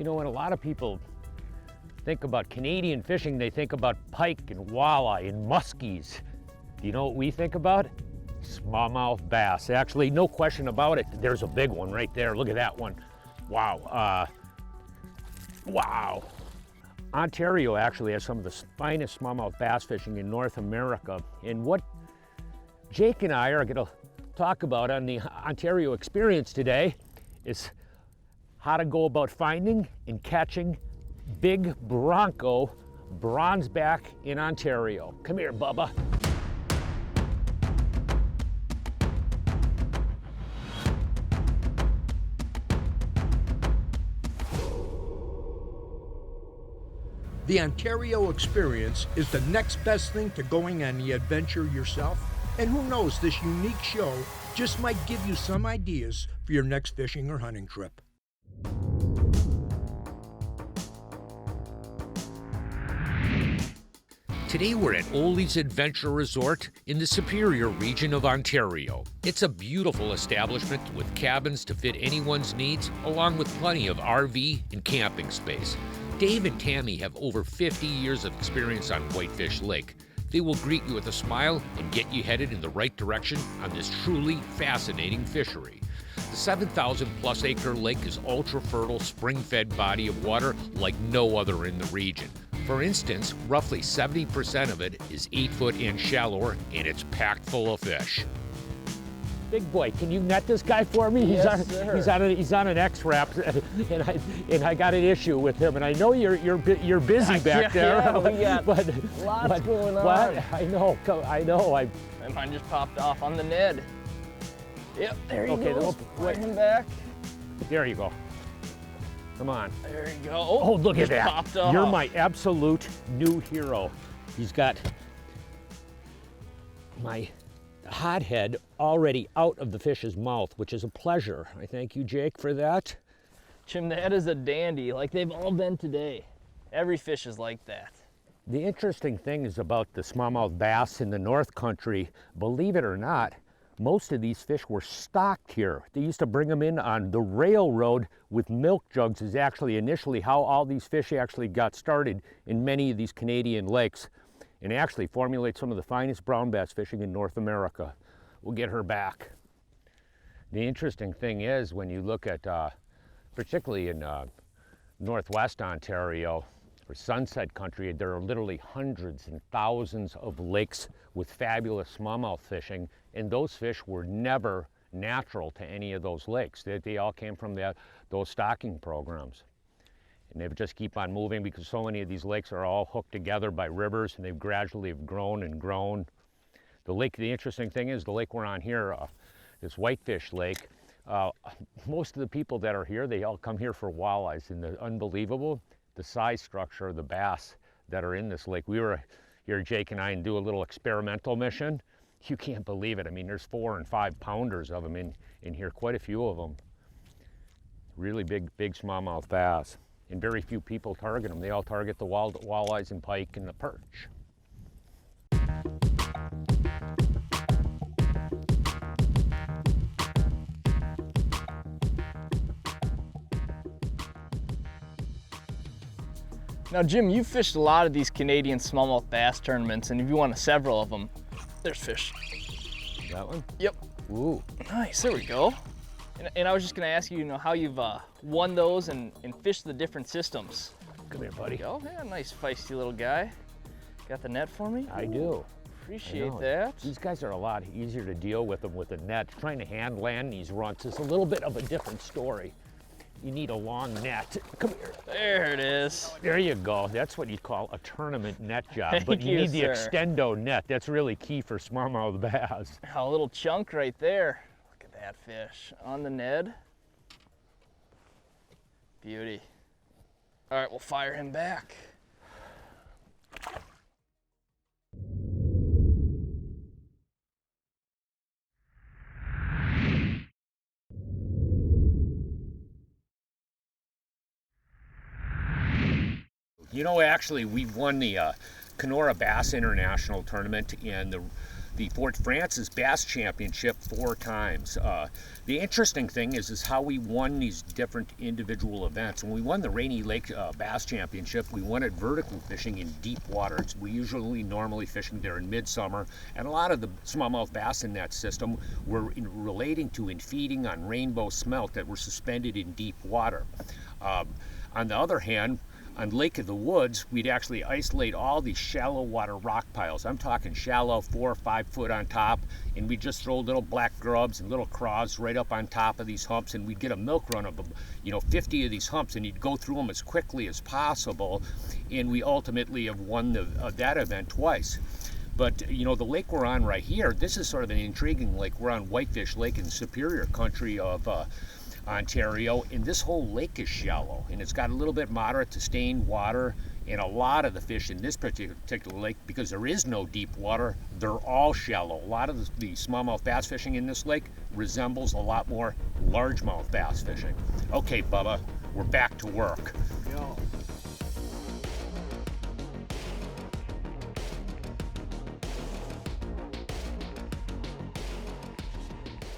You know, when a lot of people think about Canadian fishing, they think about pike and walleye and muskies. Do you know what we think about? Smallmouth bass. Actually, no question about it. There's a big one right there. Look at that one. Wow. Wow. Ontario actually has some of the finest smallmouth bass fishing in North America. And what Jake and I are going to talk about on the Ontario experience today is how to go about finding and catching big bronco bronzeback in Ontario. Come here, Bubba. The Ontario experience is the next best thing to going on the adventure yourself. And who knows, this unique show just might give you some ideas for your next fishing or hunting trip. Today we're at Oles Adventure Resort in the Superior region of Ontario. It's a beautiful establishment with cabins to fit anyone's needs, along with plenty of RV and camping space. Dave and Tammy have over 50 years of experience on Whitefish Lake. They will greet you with a smile and get you headed in the right direction on this truly fascinating fishery. The 7,000 plus acre lake is ultra fertile, spring-fed body of water like no other in the region. For instance, roughly 70% of it is 8 foot and shallower, and it's packed full of fish. Big boy, can you net this guy for me? Yes, he's on an X-Wrap, and I got an issue with him. And I know you're busy back there. Yeah, we got lots going on. What? I know. And mine just popped off on the Ned. Yep, there he goes. Wait him back. There you go. Come on. There you go. Oh, look at that. Popped off. You're my absolute new hero. He's got my hothead already out of the fish's mouth, which is a pleasure. I thank you, Jake, for that. Jim, that is a dandy, like they've all been today. Every fish is like that. The interesting thing is about the smallmouth bass in the North Country, believe it or not, most of these fish were stocked here. They used to bring them in on the railroad with milk jugs is actually initially how all these fish actually got started in many of these Canadian lakes, and actually formulate some of the finest brown bass fishing in North America. We'll get her back. The interesting thing is when you look at, particularly in Northwest Ontario, or Sunset Country, there are literally hundreds and thousands of lakes with fabulous smallmouth fishing, and those fish were never natural to any of those lakes. They all came from those stocking programs. And they just keep on moving because so many of these lakes are all hooked together by rivers, and they've gradually have grown and grown. The lake, the interesting thing is the lake we're on here, this Whitefish Lake, most of the people that are here, they all come here for walleyes, and the unbelievable, the size structure of the bass that are in this lake. We were here, Jake and I, and do a little experimental mission. You can't believe it. I mean, there's 4 and 5 pounders of them in here, quite a few of them. Really big smallmouth bass. And very few people target them. They all target the walleyes and pike and the perch. Now, Jim, you've fished a lot of these Canadian smallmouth bass tournaments, and you've won several of them. There's fish. That one? Yep. Ooh. Nice, there we go. And I was just gonna ask you, how you've won those and fished the different systems. Come here, buddy. Oh, yeah, nice feisty little guy. Got the net for me? I do. Appreciate that. These guys are a lot easier to deal with them with a net. Trying to hand land these runts is a little bit of a different story. You need a long net. Come here. There it is. There you go. That's what you'd call a tournament net job. Thank but you need the sir. extendo net. That's really key for smallmouth bass. A little chunk right there. Look at that fish on the Ned. Beauty. All right, we'll fire him back. You know, actually, we won the Kenora Bass International Tournament, and the Fort Francis Bass Championship 4 times. The interesting thing is how we won these different individual events. When we won the Rainy Lake Bass Championship, we won it vertical fishing in deep waters. We usually normally fishing there in midsummer, and a lot of the smallmouth bass in that system were relating to and feeding on rainbow smelt that were suspended in deep water. On the other hand, on Lake of the Woods, we'd actually isolate all these shallow water rock piles. I'm talking shallow, 4 or 5 foot on top, and we'd just throw little black grubs and little craws right up on top of these humps, and we'd get a milk run of 50 of these humps, and you'd go through them as quickly as possible, and we ultimately have won that event twice. But the lake we're on right here, this is sort of an intriguing lake. We're on Whitefish Lake in the Superior country of Ontario, and this whole lake is shallow, and it's got a little bit moderate to stained water, and a lot of the fish in this particular lake, because there is no deep water, they're all shallow. A lot of the smallmouth bass fishing in this lake resembles a lot more largemouth bass fishing. Okay, Bubba, we're back to work. Go.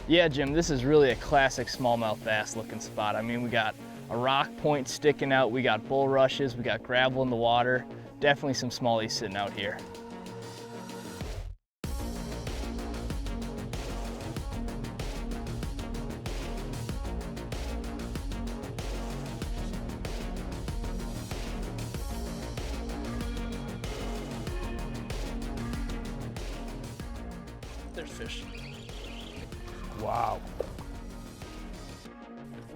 Yeah, Jim, this is really a classic smallmouth bass looking spot. I mean, we got a rock point sticking out, we got bulrushes, we got gravel in the water. Definitely some smallies sitting out here. There's fish. Wow.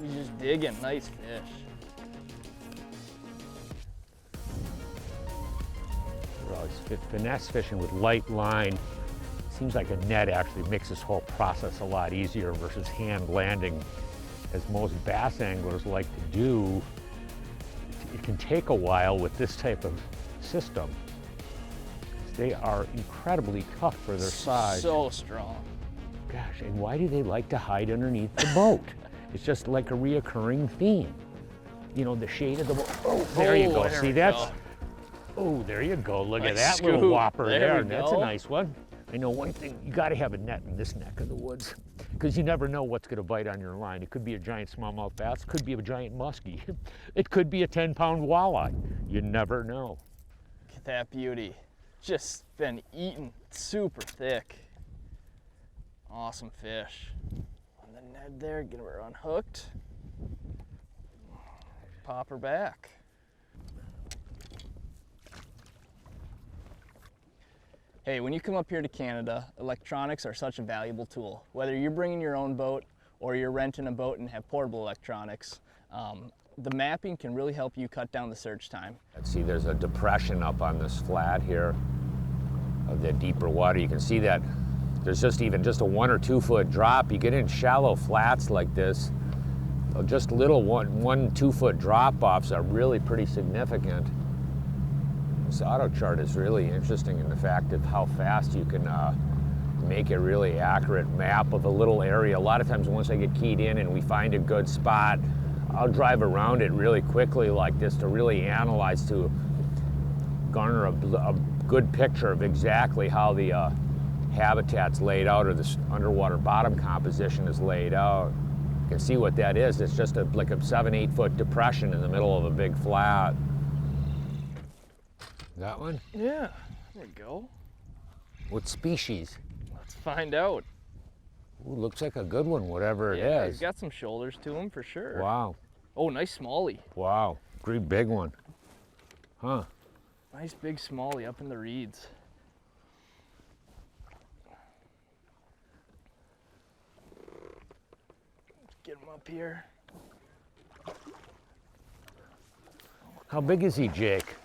He's just digging, nice fish. Well, it's finesse fishing with light line. Seems like a net actually makes this whole process a lot easier versus hand landing, as most bass anglers like to do. It can take a while with this type of system. They are incredibly tough for their size. So strong. Gosh, and why do they like to hide underneath the boat? It's just like a reoccurring theme. The shade of the boat. Oh, there you go. There See, we that's, go. oh, there you go. Look at Nice that little scoop. whopper There there. we That's a go. nice one. I know one thing, you gotta have a net in this neck of the woods, because you never know what's gonna bite on your line. It could be a giant smallmouth bass, could be a giant muskie. It could be a 10-pound walleye. You never know. Look at that beauty. Just been eaten, super thick. Awesome fish. On the Ned there, get her unhooked. Pop her back. Hey, when you come up here to Canada, electronics are such a valuable tool. Whether you're bringing your own boat or you're renting a boat and have portable electronics, the mapping can really help you cut down the search time. Let's see, there's a depression up on this flat here of the deeper water. You can see that there's just a 1 or 2 foot drop. You get in shallow flats like this, just little 1-2 foot drop offs are really pretty significant. This auto chart is really interesting in the fact of how fast you can make a really accurate map of a little area. A lot of times once I get keyed in and we find a good spot, I'll drive around it really quickly like this to really analyze, to garner a good picture of exactly how the habitat's laid out, or the underwater bottom composition is laid out. You can see what that is. It's just like a 7-8 foot depression in the middle of a big flat. That one? Yeah, there you go. What species? Let's find out. Ooh, looks like a good one, whatever it Yeah, is. he's got some shoulders to him for sure. Wow. Oh, nice smallie. Wow. Great big one. Huh. Nice big smallie up in the reeds. Get him up here. How big is he, Jake?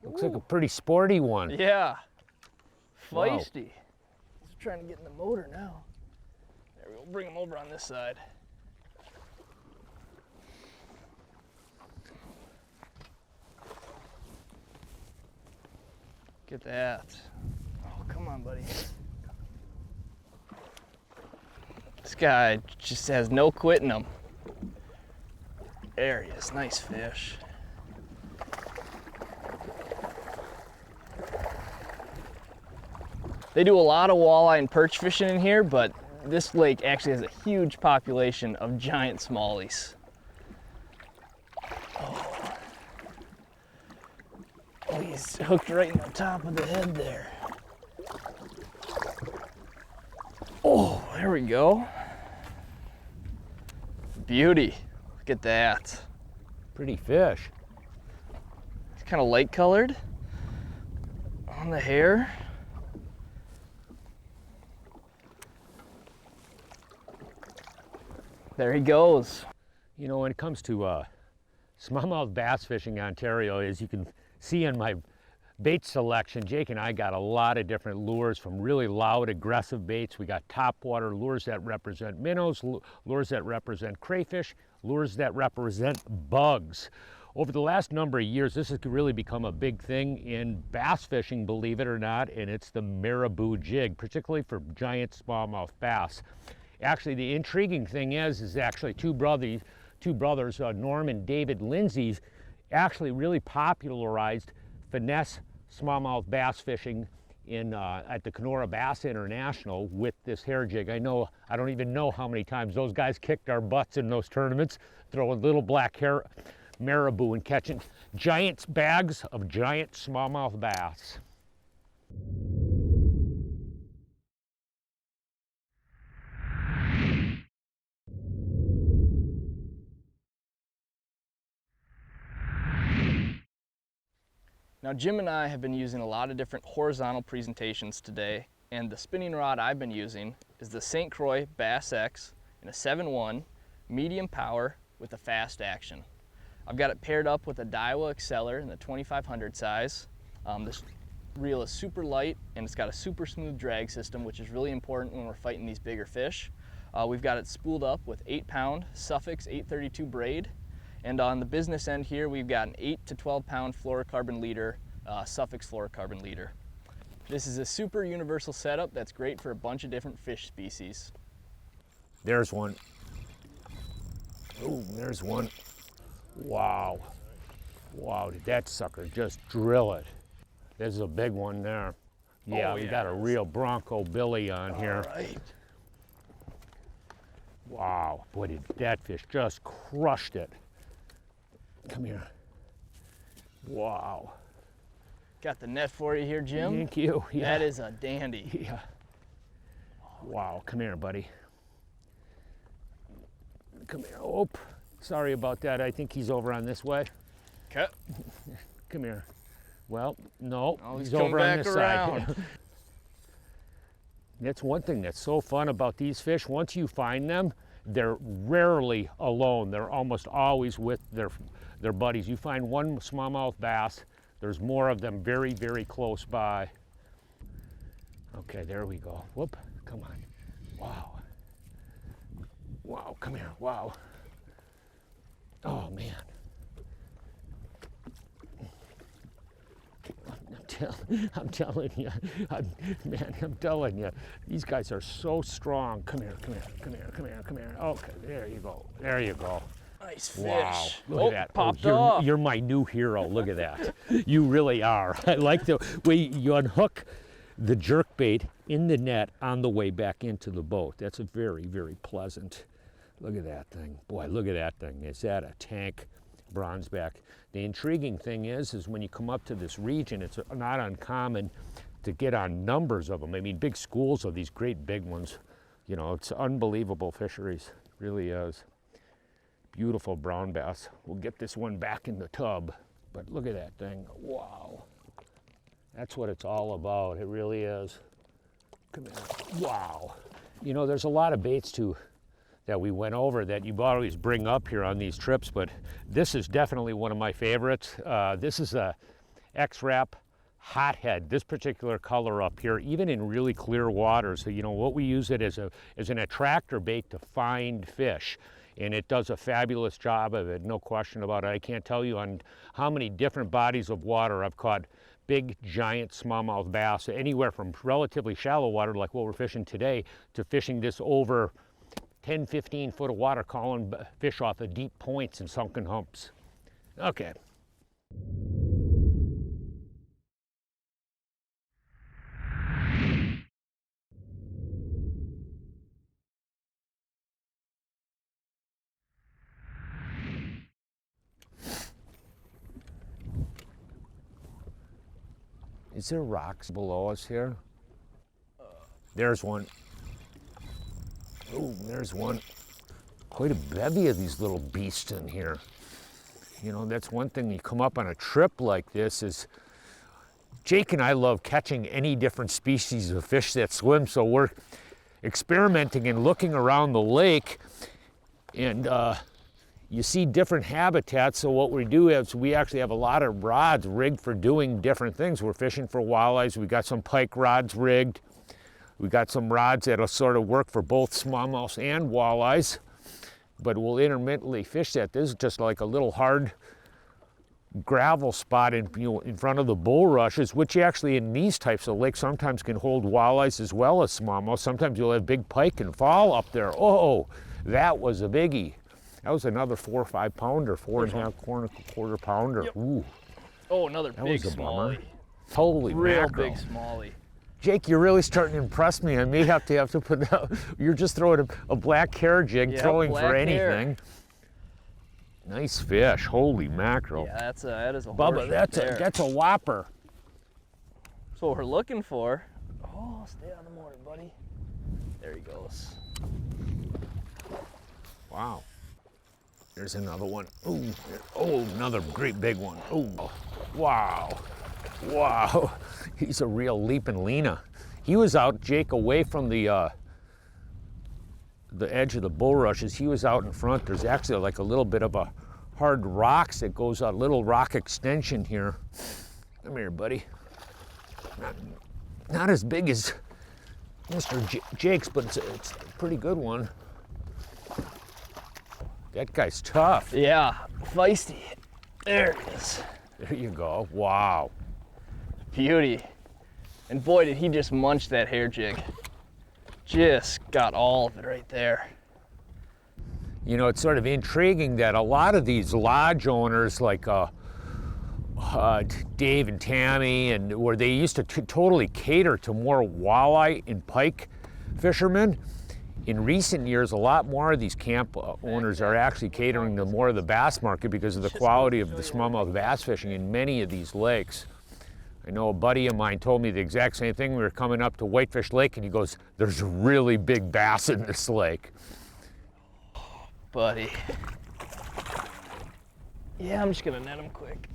Looks like a pretty sporty one. Yeah. Wow. Feisty. He's trying to get in the motor now. There we go. Bring him over on this side. Get that. Oh, come on, buddy. This guy just has no quitting him. There he is. Nice fish. They do a lot of walleye and perch fishing in here, but this lake actually has a huge population of giant smallies. Oh, he's hooked right in the top of the head there. Oh, there we go. Beauty. Look at that. Pretty fish. It's kind of light colored on the hair. There he goes. You know, when it comes to smallmouth bass fishing in Ontario, as you can see in my bait selection, Jake and I got a lot of different lures, from really loud, aggressive baits. We got topwater lures that represent minnows, lures that represent crayfish, lures that represent bugs. Over the last number of years, this has really become a big thing in bass fishing, believe it or not, and it's the marabou jig, particularly for giant smallmouth bass. Actually, the intriguing thing is actually two brothers, Norm and David Lindsay, actually really popularized finesse smallmouth bass fishing at the Kenora Bass International with this hair jig. I don't even know how many times those guys kicked our butts in those tournaments, throwing little black hair marabou and catching giant bags of giant smallmouth bass. Now Jim and I have been using a lot of different horizontal presentations today, and the spinning rod I've been using is the St. Croix Bass X in a 7-1 medium power with a fast action. I've got it paired up with a Daiwa Exceller in the 2500 size. This reel is super light and it's got a super smooth drag system, which is really important when we're fighting these bigger fish. We've got it spooled up with 8-pound Suffolk 832 braid. And on the business end here, we've got an 8 to 12-pound fluorocarbon leader, Suffolk fluorocarbon leader. This is a super universal setup that's great for a bunch of different fish species. There's one. Oh, there's one. Wow. Wow, did that sucker just drill it? There's a big one there. Yeah, we got a real Bronco Billy on here. All right. Wow, boy, did that fish just crushed it. Come here. Wow. Got the net for you here, Jim. Thank you. Yeah. That is a dandy. Yeah. Wow, come here, buddy. Come here. Oh, sorry about that. I think he's over on this way. Okay. Come here. Well, no, he's over on this around. side. That's one thing that's so fun about these fish. Once you find them, they're rarely alone. They're almost always with their buddies. You find one smallmouth bass, there's more of them very, very close by. Okay, there we go. Whoop, come on. Wow. Wow, come here, wow. Oh, man. I'm telling you, I'm telling you, these guys are so strong. Come here, come here, come here, come here, come here. Okay, there you go, there you go. Nice fish. Wow, look at that. Popped Oh, off. you're my new hero, look at that. You really are. I like the way you unhook the jerk bait in the net on the way back into the boat. That's a very, very pleasant. Look at that thing. Boy, look at that thing. Is that a tank bronzeback? The intriguing thing is when you come up to this region, it's not uncommon to get on numbers of them. I mean, big schools of these great big ones. You know, it's unbelievable fisheries, really is. Beautiful brown bass. We'll get this one back in the tub, but look at that thing. Wow. That's what it's all about. It really is. Come here. Wow. You know, there's a lot of baits too that we went over that you always bring up here on these trips, but this is definitely one of my favorites. This is a X-Rap hothead, this particular color up here, even in really clear water. So, you know, what we use it as an attractor bait to find fish. And it does a fabulous job of it, no question about it. I can't tell you on how many different bodies of water I've caught big, giant smallmouth bass, anywhere from relatively shallow water like what we're fishing today to fishing this over 10, 15 foot of water, calling fish off of deep points and sunken humps. Okay. Is there rocks below us here? There's one. Oh, there's one. Quite a bevy of these little beasts in here. You know, that's one thing, you come up on a trip like this is, Jake and I love catching any different species of fish that swim, so we're experimenting and looking around the lake, and you see different habitats. So what we do is we actually have a lot of rods rigged for doing different things. We're fishing for walleyes. We got some pike rods rigged. We got some rods that'll sort of work for both smallmouths and walleyes, but we'll intermittently fish that. This is just like a little hard gravel spot in, you know, in front of the bulrushes, which actually in these types of lakes sometimes can hold walleyes as well as smallmouth. Sometimes you'll have big pike and fall up there. Oh, that was a biggie. That was another 4 or 5 pounder, 4.5 quarter pounder. Yep. Ooh, Oh, another that big was a bummer. smallie. Holy Real mackerel. big smallie. Jake, you're really starting to impress me. I may have to put out, you're just throwing a black hair jig, Yep, throwing for black hair. anything. Nice fish, holy mackerel. Yeah, that is a Bubba, horse right there. that's a whopper. That's what we're looking for. Oh, stay on the motor, buddy. There he goes. Wow. There's another one. Ooh, oh, another great big one. Ooh, wow. Wow. He's a real leaping Lena. He was out, Jake, away from the edge of the bulrushes. He was out in front. There's actually like a little bit of a hard rocks that goes out, little rock extension here. Come here, buddy. Not as big as Mr. Jake's, but it's a pretty good one. That guy's tough. Yeah, feisty. There it is. There you go. Wow. Beauty. And boy, did he just munch that hair jig. Just got all of it right there. You know, it's sort of intriguing that a lot of these lodge owners like Dave and Tammy, and where they used to totally cater to more walleye and pike fishermen, in recent years, a lot more of these camp owners are actually catering to more of the bass market because of the quality of the smallmouth bass fishing in many of these lakes. I know a buddy of mine told me the exact same thing. We were coming up to Whitefish Lake, and he goes, "There's really big bass in this lake." Buddy. Yeah, I'm just gonna net him quick.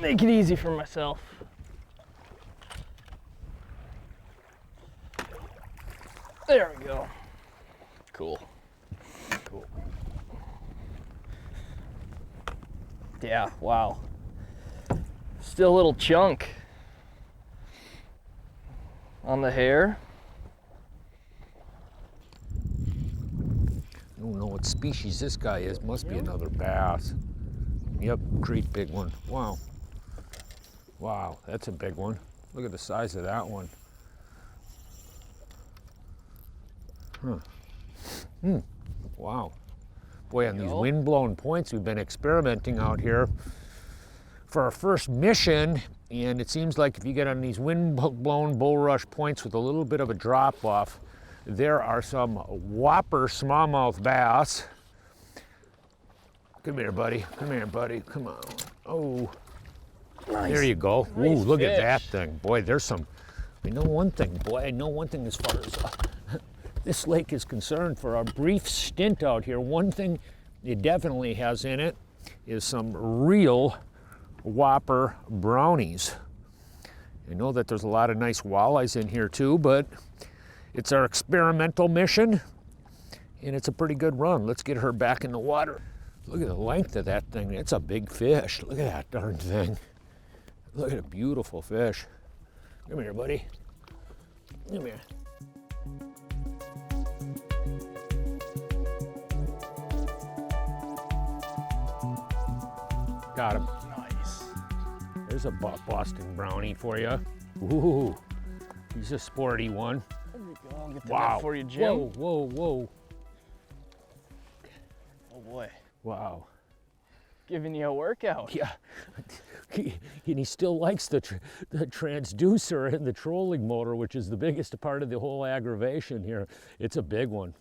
Make it easy for myself. There we go. Cool. Cool. Yeah, wow. Still a little chunk on the hair. I don't know what species this guy is. Must be another bass. Yep, great big one. Wow. Wow, that's a big one. Look at the size of that one. Huh. Wow. Boy, on these wind-blown points, we've been experimenting out here for our first mission, and it seems like if you get on these wind-blown bulrush points with a little bit of a drop-off, there are some whopper smallmouth bass. Come here, buddy. Come here, buddy. Come on. Oh, Nice. there you go. Nice Ooh, look at that fish. thing. Boy, there's some, I know one thing, as far as this lake is concerned. For our brief stint out here, one thing it definitely has in it is some real whopper brownies. I know that there's a lot of nice walleyes in here too, but it's our experimental mission, and it's a pretty good run. Let's get her back in the water. Look at the length of that thing. It's a big fish. Look at that darn thing. Look at a beautiful fish. Come here, buddy. Come here. Got him. Nice. There's a Boston brownie for you. Ooh, he's a sporty one. There we go. I'll get the Wow. net for you, Jim. Whoa, whoa, whoa. Oh boy. Wow. Giving you a workout. Yeah. And he still likes the transducer and the trolling motor, which is the biggest part of the whole aggravation here. It's a big one.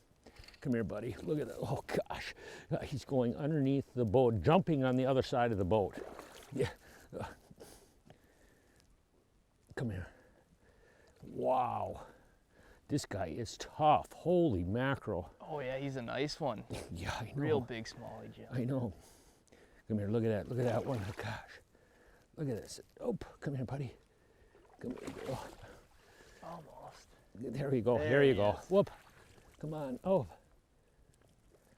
Come here, buddy. Look at that. Oh, gosh. He's going underneath the boat, jumping on the other side of the boat. Yeah. come here. Wow. This guy is tough. Holy mackerel. Oh yeah, he's a nice one. Yeah, I know. Real big smallie, Jim. I know. Come here, look at that. Look at that one. Oh, gosh. Look at this. Oh, come here, buddy. Come here, girl. Almost. There you go. There you go. Whoop. Come on. Oh.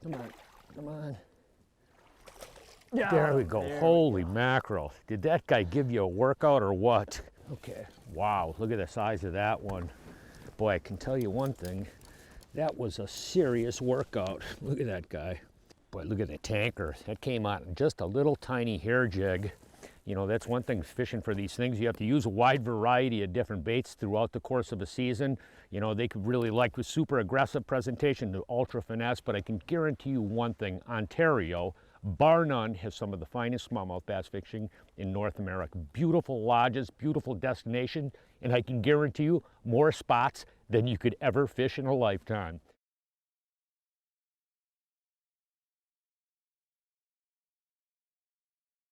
Come on. Come on. Yeah, There we go. there Holy mackerel. Did that guy give you a workout or what? Okay. Wow. Look at the size of that one. Boy, I can tell you one thing. That was a serious workout. Look at that guy. Boy, look at the tanker. That came out in just a little tiny hair jig. You know, that's one thing fishing for these things. You have to use a wide variety of different baits throughout the course of a season. You know, they could really like the super aggressive presentation to ultra finesse, but I can guarantee you one thing, Ontario, bar none, has some of the finest smallmouth bass fishing in North America. Beautiful lodges, beautiful destination, and I can guarantee you more spots than you could ever fish in a lifetime.